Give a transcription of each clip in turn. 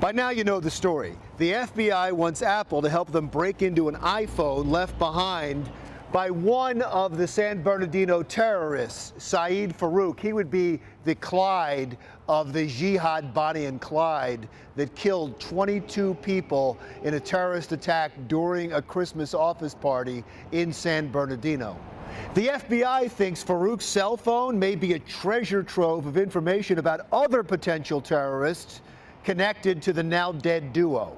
By now you know the story. The FBI wants Apple to help them break into an iPhone left behind by one of the San Bernardino terrorists, Saeed Farouk. He would be the Clyde of the Jihad Bonnie and Clyde that killed 22 people in a terrorist attack during a Christmas office party in San Bernardino. The FBI thinks Farouk's cell phone may be a treasure trove of information about other potential terrorists connected to the now dead duo.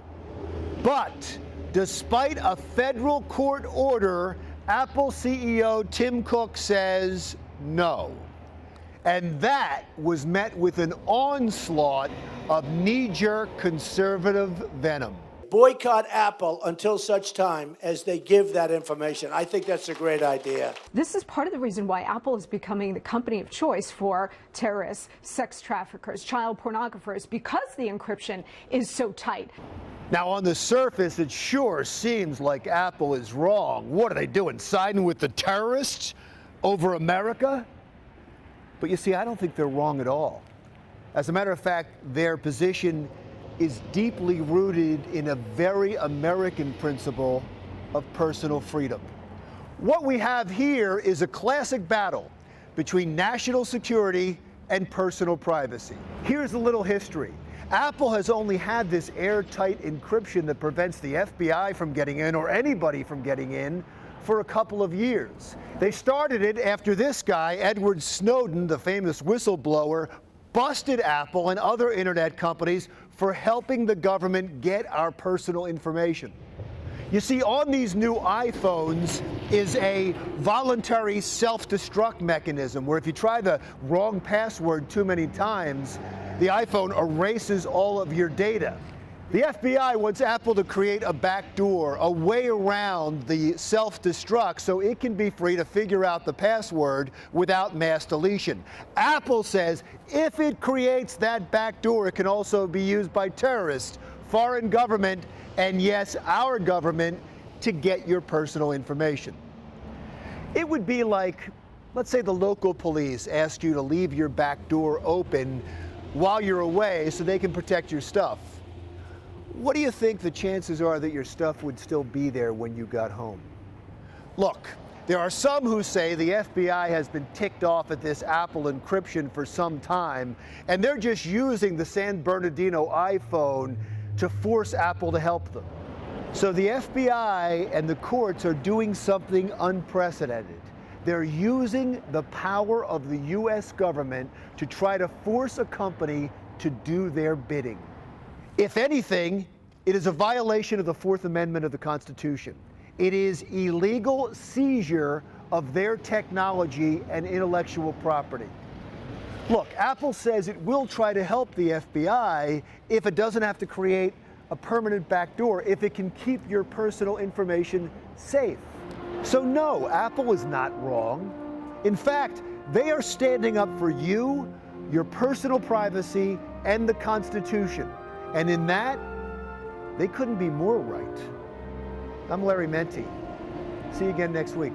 But despite a federal court order, Apple CEO Tim Cook says no. And that was met with an onslaught of knee-jerk conservative venom. Boycott Apple until such time as they give that information. I think that's a great idea. This is part of the reason why Apple is becoming the company of choice for terrorists, sex traffickers, child pornographers, because the encryption is so tight. Now, on the surface, it sure seems like Apple is wrong. What are they doing, siding with the terrorists over America? But you see, I don't think they're wrong at all. As a matter of fact, their position is deeply rooted in a very American principle of personal freedom. What we have here is a classic battle between national security and personal privacy. Here's a little history. Apple has only had this airtight encryption that prevents the FBI from getting in, or anybody from getting in, for a couple of years. They started it after this guy, Edward Snowden, the famous whistleblower, busted Apple and other internet companies for helping the government get our personal information. You see, on these new iPhones is a voluntary self-destruct mechanism where if you try the wrong password too many times, the iPhone erases all of your data. The FBI wants Apple to create a backdoor, a way around the self-destruct so it can be free to figure out the password without mass deletion. Apple says if it creates that backdoor, it can also be used by terrorists, foreign government, and yes, our government, to get your personal information. It would be like, let's say the local police asked you to leave your back door open while you're away so they can protect your stuff. What do you think the chances are that your stuff would still be there when you got home? Look, there are some who say the FBI has been ticked off at this Apple encryption for some time, and they're just using the San Bernardino iPhone to force Apple to help them. So the FBI and the courts are doing something unprecedented. They're using the power of the U.S. government to try to force a company to do their bidding. If anything, it is a violation of the Fourth Amendment of the Constitution. It is illegal seizure of their technology and intellectual property. Look, Apple says it will try to help the FBI if it doesn't have to create a permanent backdoor, if it can keep your personal information safe. So no, Apple is not wrong. In fact, they are standing up for you, your personal privacy, and the Constitution. And in that, they couldn't be more right. I'm Larry Menti. See you again next week.